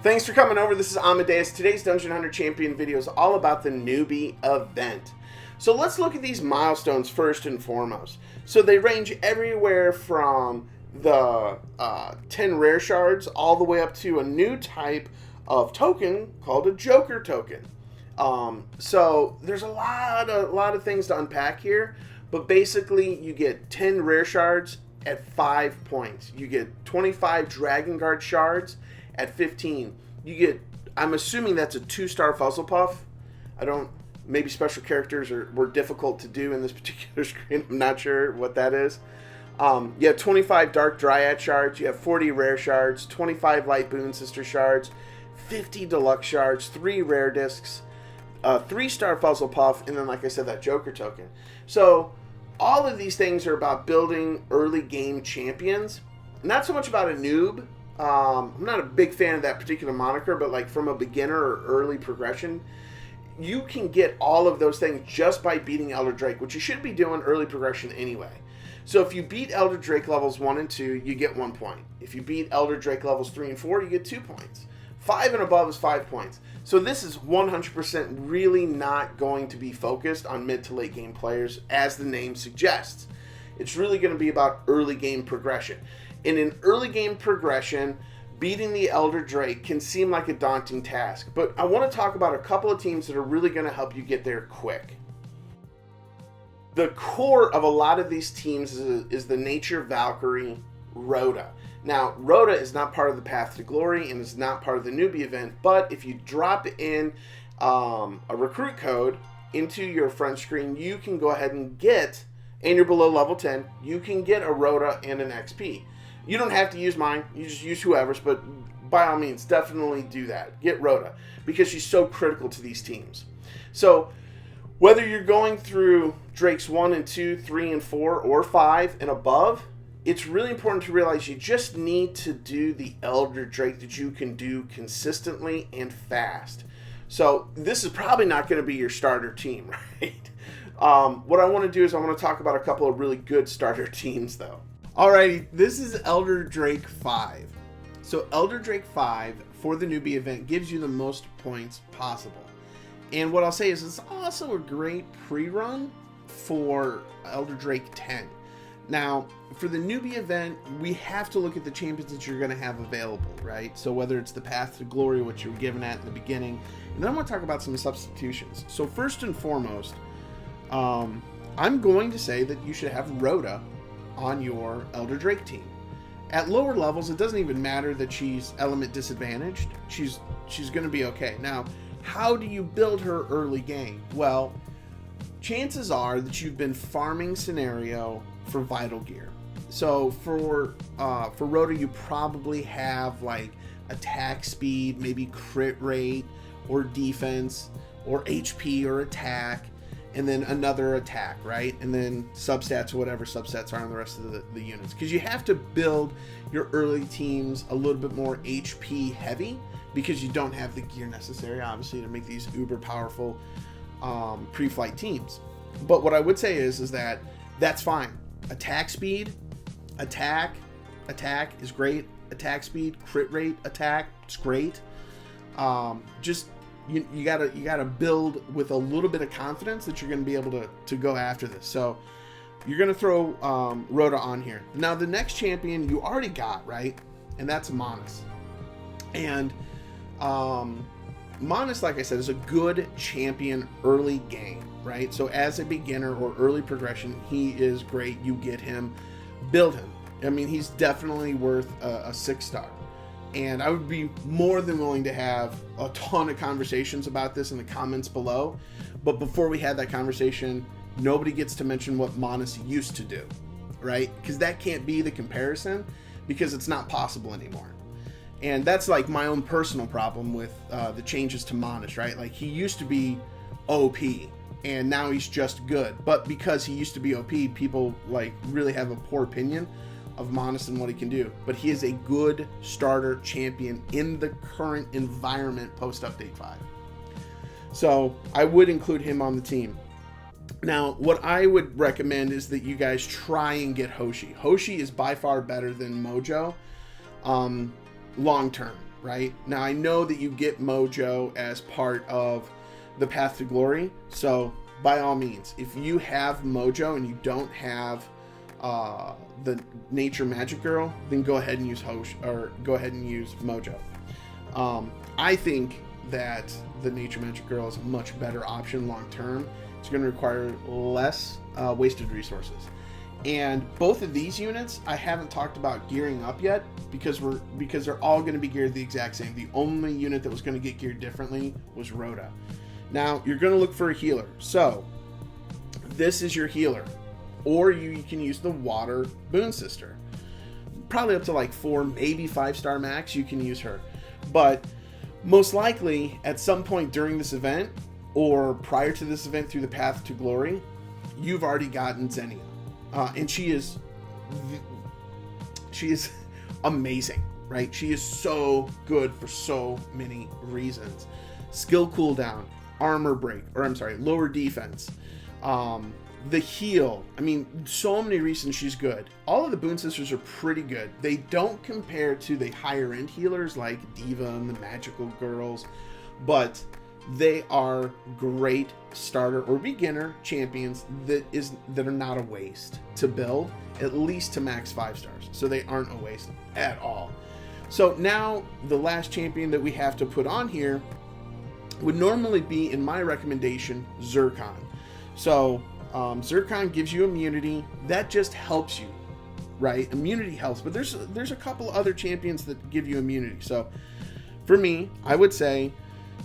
Thanks for coming over. This is Amodeus. Today's Dungeon Hunter Champion video is all about the Newbie Event. So let's look at these milestones first and foremost. So they range everywhere from the 10 rare shards all the way up to a new type of token called a Joker token. So there's a lot of things to unpack here, but basically you get 10 rare shards at 5 points. You get 25 Dragon Guard shards at 15. You get, I'm assuming that's a 2-star Fuzzlepuff. Maybe special characters were difficult to do in this particular screen. I'm not sure what that is. You have 25 Dark Dryad shards. You have 40 rare shards, 25 Light Boon Sister shards, 50 deluxe shards, 3 rare discs, 3-star Fuzzlepuff, and then, like I said, that Joker token. So all of these things are about building early game champions. Not so much about a noob. I'm not a big fan of that particular moniker, but like from a beginner or early progression, you can get all of those things just by beating Elder Drake, which you should be doing early progression anyway. So if you beat Elder Drake levels 1 and 2, you get 1 point. If you beat Elder Drake levels 3 and 4, you get 2 points. 5 and above is 5 points. So this is 100% really not going to be focused on mid to late game players, as the name suggests. It's really going to be about early game progression. In an early game progression, beating the Elder Drake can seem like a daunting task, but I want to talk about a couple of teams that are really going to help you get there quick. The core of a lot of these teams is the Nature Valkyrie Rota. Now, Rota is not part of the Path to Glory and is not part of the Newbie Event, but if you drop in a recruit code into your front screen, you can go ahead and get, and you're below level 10, you can get a Rota and an XP. You don't have to use mine, you just use whoever's, but by all means, definitely do that. Get Rota, because she's so critical to these teams. So, whether you're going through Drakes 1 and 2, 3 and 4, or 5 and above, it's really important to realize you just need to do the Elder Drake that you can do consistently and fast. So, this is probably not going to be your starter team, right? What I want to do is I want to talk about a couple of really good starter teams, though. Alrighty, this is Elder Drake 5. So Elder Drake 5 for the Newbie Event gives you the most points possible. And what I'll say is it's also a great pre-run for Elder Drake 10. Now, for the Newbie Event, we have to look at the champions that you're going to have available, right? So whether it's the Path to Glory, which you were given at in the beginning, and then I want to talk about some substitutions. So first and foremost, I'm going to say that you should have Rota on your Elder Drake team. At lower levels, it doesn't even matter that she's element disadvantaged. She's going to be okay. Now, how do you build her early game? Well, chances are that you've been farming scenario for vital gear. So for Rota, you probably have like attack speed, maybe crit rate, or defense, or HP, or attack, and then another attack, right? And then substats or whatever substats are on the rest of the units. Because you have to build your early teams a little bit more HP heavy, because you don't have the gear necessary, obviously, to make these uber powerful pre-flight teams. But what I would say is that that's fine. Attack speed, attack is great. Attack speed, crit rate, attack, it's great. You gotta build with a little bit of confidence that you're gonna be able to go after this. So you're gonna throw Rota on here. Now the next champion you already got, right? And that's Amodeus. And Amodeus, like I said, is a good champion early game, right? So as a beginner or early progression, he is great. You get him, build him. I mean, he's definitely worth a 6-star. And I would be more than willing to have a ton of conversations about this in the comments below. But before we had that conversation, nobody gets to mention what Amodeus used to do, right? Because that can't be the comparison, because it's not possible anymore. And that's like my own personal problem with the changes to Amodeus, right? Like, he used to be OP, and now he's just good. But because he used to be OP, people like really have a poor opinion of Amodeus and what he can do. But he is a good starter champion in the current environment post update 5. So I would include him on the team. Now, what I would recommend is that you guys try and get Hoshi. Hoshi is by far better than Mojo long term. right? Now, I know that you get Mojo as part of the Path to Glory, so by all means, if you have Mojo and you don't have the Nature Magic Girl, then go ahead and use go ahead and use Mojo. I think that the Nature Magic Girl is a much better option long term. It's going to require less wasted resources. And both of these units I haven't talked about gearing up yet because they're all going to be geared the exact same. The only unit that was going to get geared differently was Rota. Now you're going to look for a healer. So this is your healer, or you can use the Water Boon Sister. Probably up to like 4, maybe 5-star max. You can use her, but most likely at some point during this event or prior to this event through the Path to Glory, you've already gotten Xenia. And she is amazing, right? She is so good for so many reasons. Skill cooldown, armor break, lower defense, the heal. I mean, so many reasons she's good. All of the Boon Sisters are pretty good. They don't compare to the higher end healers like Diva and the Magical Girls, but they are great starter or beginner champions that are not a waste to build, at least to max 5 stars. So they aren't a waste at all. So now the last champion that we have to put on here would normally be, in my recommendation, Zircon. So Zircon gives you immunity. That just helps you, right? Immunity helps, but there's a couple other champions that give you immunity. So for me, I would say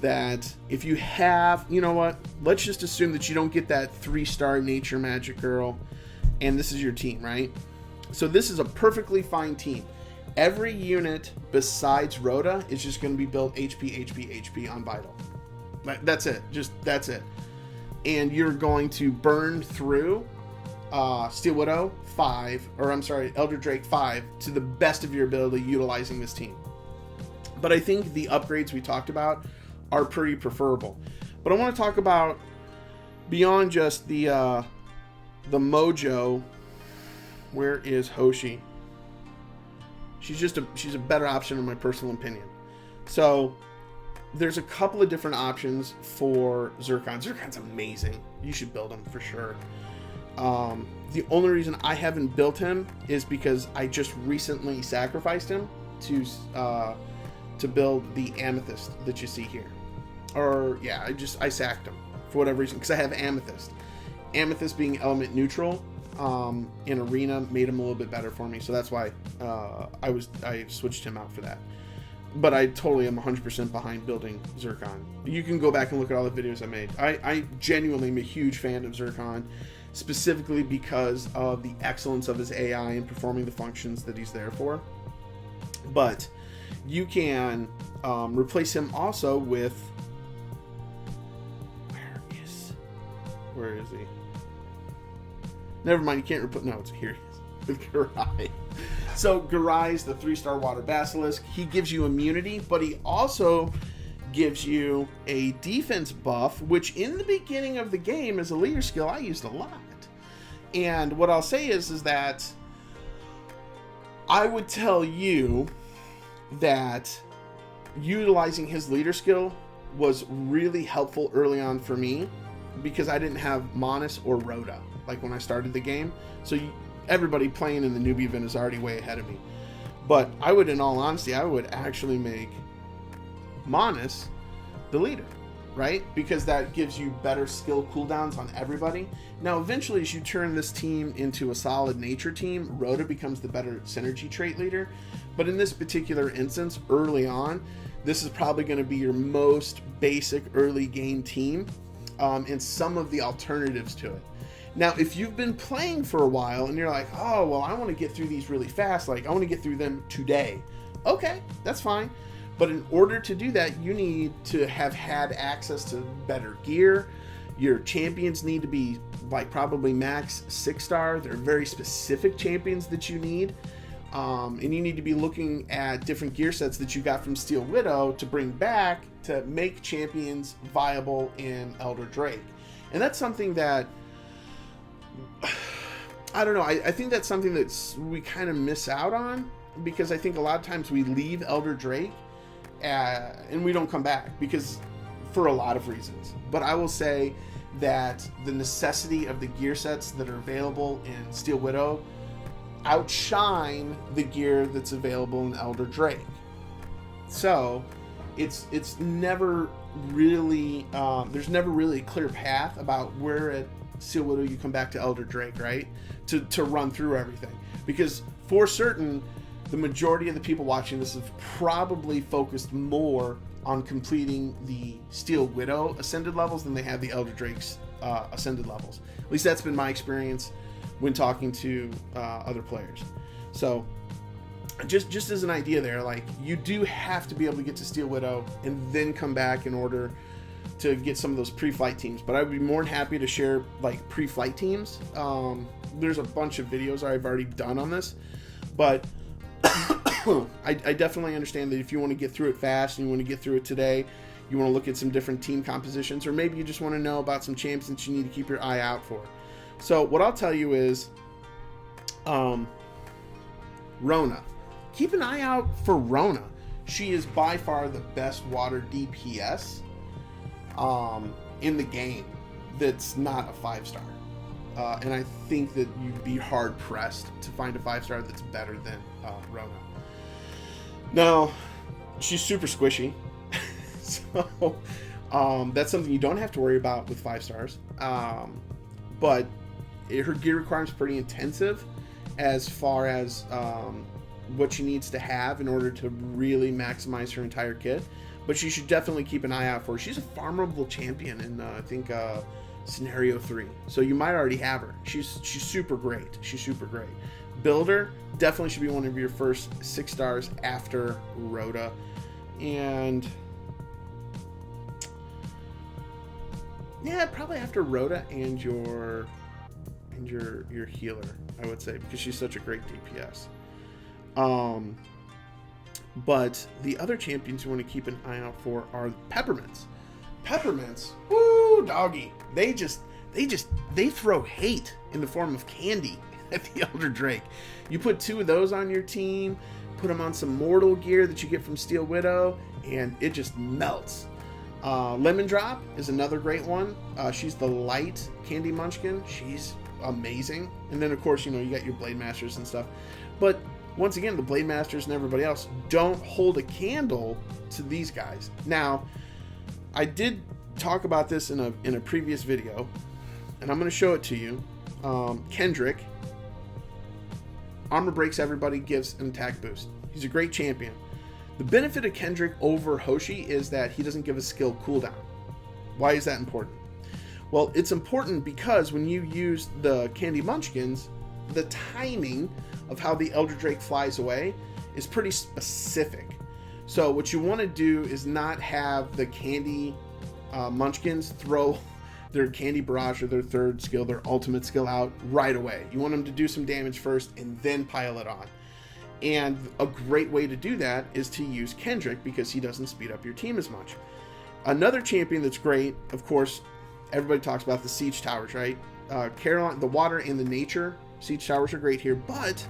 that if you have, you know what, let's just assume that you don't get that 3-star Nature Magic Girl, and this is your team, right? So this is a perfectly fine team. Every unit besides Rota is just going to be built HP on Vital. That's it. That's it. And you're going to burn through Steel Widow 5, Elder Drake 5 to the best of your ability utilizing this team. But I think the upgrades we talked about are pretty preferable. But I want to talk about beyond just the Mojo. Where is Hoshi? She's a better option in my personal opinion. So there's a couple of different options for Zircon. Zircon's amazing. You should build him for sure. The only reason I haven't built him is because I just recently sacrificed him to build the Amethyst that you see here. Or yeah, I sacked him for whatever reason because I have Amethyst. Amethyst being element neutral in Arena made him a little bit better for me, so that's why I switched him out for that. But I totally am 100% behind building Zircon. You can go back and look at all the videos I made. I genuinely am a huge fan of Zircon, specifically because of the excellence of his AI and performing the functions that he's there for. But you can replace him also with... Where is he? Never mind, you can't no, it's here. With Garai. So Garai's the 3-star Water Basilisk. He gives you immunity, but he also gives you a defense buff, which in the beginning of the game as a leader skill I used a lot. And what I'll say is that I would tell you that utilizing his leader skill was really helpful early on for me because I didn't have Monis or Rota like when I started the game. So everybody playing in the Newbie Event is already way ahead of me. But I would, in all honesty, I would actually make Monis the leader, right? Because that gives you better skill cooldowns on everybody. Now, eventually, as you turn this team into a solid nature team, Rota becomes the better synergy trait leader. But in this particular instance, early on, this is probably going to be your most basic early game team and some of the alternatives to it. Now, if you've been playing for a while and you're like, oh, well, I want to get through these really fast, like I want to get through them today. Okay, that's fine. But in order to do that, you need to have had access to better gear. Your champions need to be like probably max 6-star. They're very specific champions that you need. And you need to be looking at different gear sets that you got from Steel Widow to bring back to make champions viable in Elder Drake. And that's something that, I don't know, I think that's something that we kind of miss out on because I think a lot of times we leave Elder Drake and we don't come back because for a lot of reasons. But I will say that the necessity of the gear sets that are available in Steel Widow outshine the gear that's available in Elder Drake. So it's never really there's never really a clear path about where at Steel Widow you come back to Elder Drake, right? To run through everything, because for certain the majority of the people watching this have probably focused more on completing the Steel Widow Ascended levels than they have the Elder Drake's Ascended levels. At least that's been my experience when talking to other players. So just as an idea there, like, you do have to be able to get to Steel Widow and then come back in order to get some of those pre-flight teams. But I would be more than happy to share like pre-flight teams. There's a bunch of videos I've already done on this, but I definitely understand that if you want to get through it fast and you want to get through it today, you want to look at some different team compositions, or maybe you just want to know about some champs that you need to keep your eye out for. So what I'll tell you is, Rona. Keep an eye out for Rona. She is by far the best water DPS in the game that's not a 5-star. And I think that you'd be hard pressed to find a 5-star that's better than Rona. Now, she's super squishy, so that's something you don't have to worry about with 5 stars. But her gear requirements are pretty intensive as far as what she needs to have in order to really maximize her entire kit. But she should definitely keep an eye out for her. She's a farmable champion in I think Scenario 3, so you might already have her. She's super great. She's super great. Builder definitely should be one of your first 6 stars after Rota, and yeah, probably after Rota and your healer, I would say, because she's such a great DPS. But the other champions you want to keep an eye out for are peppermints. Peppermints, woo, doggy. They throw hate in the form of candy at the Elder Drake. You put 2 of those on your team, put them on some mortal gear that you get from Steel Widow, and it just melts. Lemon Drop is another great one. She's the light candy munchkin. She's amazing. And then of course, you got your Blade Masters and stuff. But once again, the Blade Masters and everybody else don't hold a candle to these guys. Now, I did talk about this in a previous video, and I'm going to show it to you. Kendrick, armor breaks everybody, gives an attack boost. He's a great champion. The benefit of Kendrick over Hoshi is that he doesn't give a skill cooldown. Why is that important? Well, it's important because when you use the Candy Munchkins, the timing of how the Elder Drake flies away is pretty specific. So what you want to do is not have the Candy Munchkins throw their Candy Barrage or their third skill, their ultimate skill out right away. You want them to do some damage first and then pile it on. And a great way to do that is to use Kendrick, because he doesn't speed up your team as much. Another champion that's great, of course, everybody talks about the Siege Towers, right? Caroline, the water and the nature Siege Towers are great here, but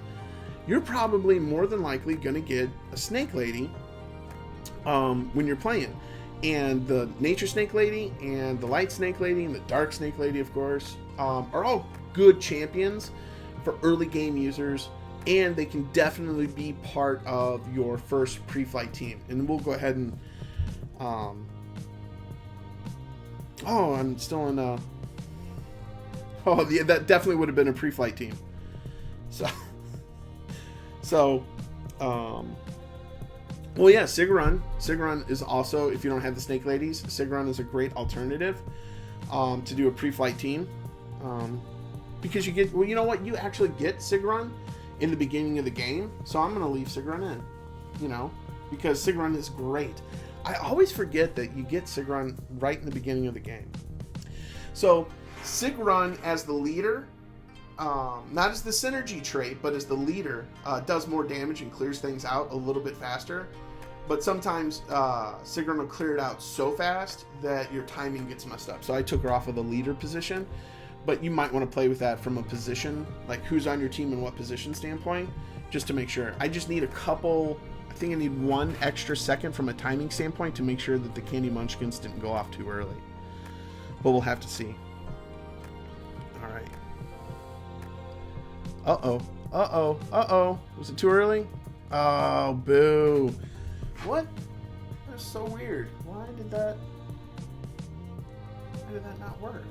you're probably more than likely going to get a Snake Lady when you're playing. And the Nature Snake Lady and the Light Snake Lady and the Dark Snake Lady, of course, are all good champions for early game users, and they can definitely be part of your first pre-flight team. And we'll go ahead and I'm still in yeah, that definitely would have been a pre-flight team. Well, yeah, Sigrun. Sigrun is also, if you don't have the Snake Ladies, Sigrun is a great alternative to do a pre-flight team. Because you get, well, you know what? You actually get Sigrun in the beginning of the game. So I'm going to leave Sigrun in, because Sigrun is great. I always forget that you get Sigrun right in the beginning of the game. So Sigrun as the leader, not as the synergy trait, but as the leader, does more damage and clears things out a little bit faster. But sometimes Sigrun will clear it out so fast that your timing gets messed up. So I took her off of the leader position, but you might want to play with that from a position, like who's on your team and what position standpoint, just to make sure. I just need a couple I think I need 1 extra second from a timing standpoint to make sure that the Candy Munchkins didn't go off too early. But we'll have to see. Alright. Uh-oh. Uh-oh. Uh-oh. Was it too early? Oh, boo. What? That's so weird. Why did that not work?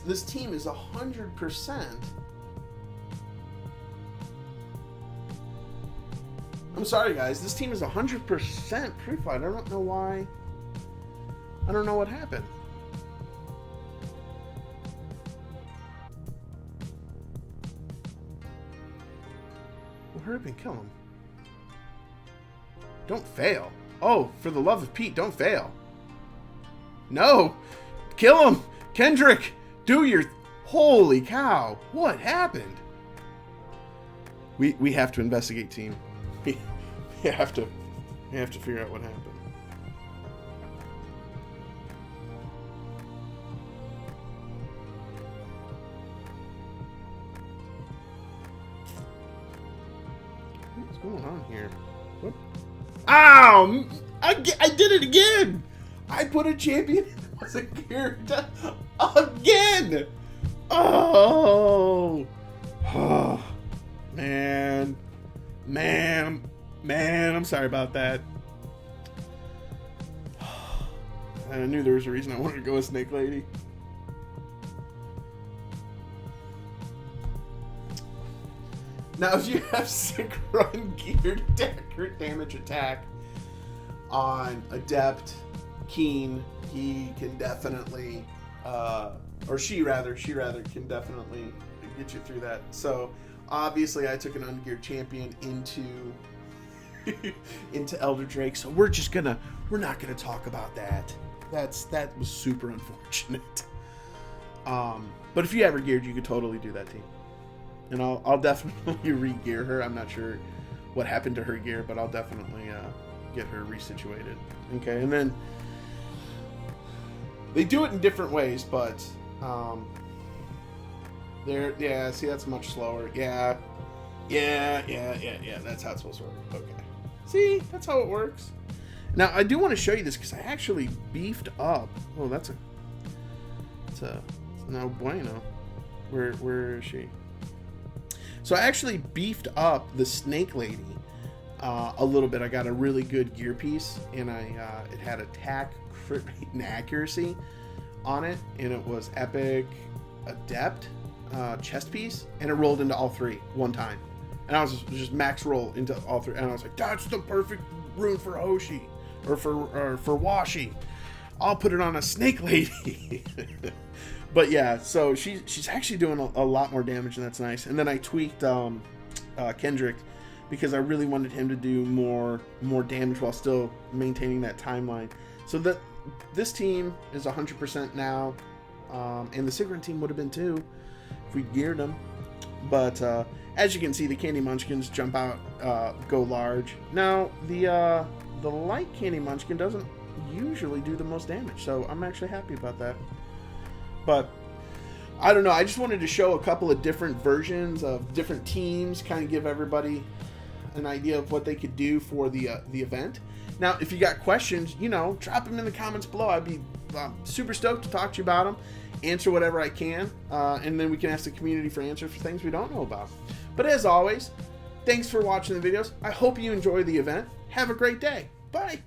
This team is 100%. I'm sorry, guys. This team is 100% pre-flight. I don't know why. I don't know what happened. Well, hurry up and kill him. Don't fail. Oh, for the love of Pete, don't fail. No! Kill him! Kendrick! Do your... Holy cow! What happened? We have to investigate, team. We have to figure out what happened. What's going on here? What? Ow! I did it again! I put a champion that wasn't geared again! Oh! Oh! Man, I'm sorry about that. I knew there was a reason I wanted to go with Snake Lady. Now, if you have Synchron geared accurate damage attack on Adept, Keen, he can definitely, or she rather can definitely get you through that. So, obviously, I took an ungeared champion into Elder Drake, so we're not gonna talk about that. That was super unfortunate. But if you ever geared, you could totally do that, team. And I'll definitely re-gear her. I'm not sure what happened to her gear, but I'll definitely get her resituated. Okay, and then they do it in different ways, but see, that's much slower. Yeah, that's how it's supposed to work. Okay, see, that's how it works. Now, I do want to show you this because I actually beefed up. Oh, that's no bueno. Where is she? So I actually beefed up the Snake Lady a little bit. I got a really good gear piece, and it had attack, crit rate, and accuracy on it, and it was epic, adept, chest piece, and it rolled into all 3 one time. And I was just max roll into all 3, and I was like, that's the perfect rune for Hoshi, or for Washi. I'll put it on a Snake Lady. But yeah, so she's actually doing a lot more damage, and that's nice. And then I tweaked Kendrick because I really wanted him to do more damage while still maintaining that timeline. So that this team is 100% now, and the Synchron team would have been too if we geared them. But as you can see, the Candy Munchkins jump out, go large. Now the light Candy Munchkin doesn't usually do the most damage, so I'm actually happy about that. But I don't know, I just wanted to show a couple of different versions of different teams, kind of give everybody an idea of what they could do for the event. Now, if you got questions, drop them in the comments below. I'd be super stoked to talk to you about them, answer whatever I can, and then we can ask the community for answers for things we don't know about. But as always, thanks for watching the videos. I hope you enjoy the event. Have a great day. Bye.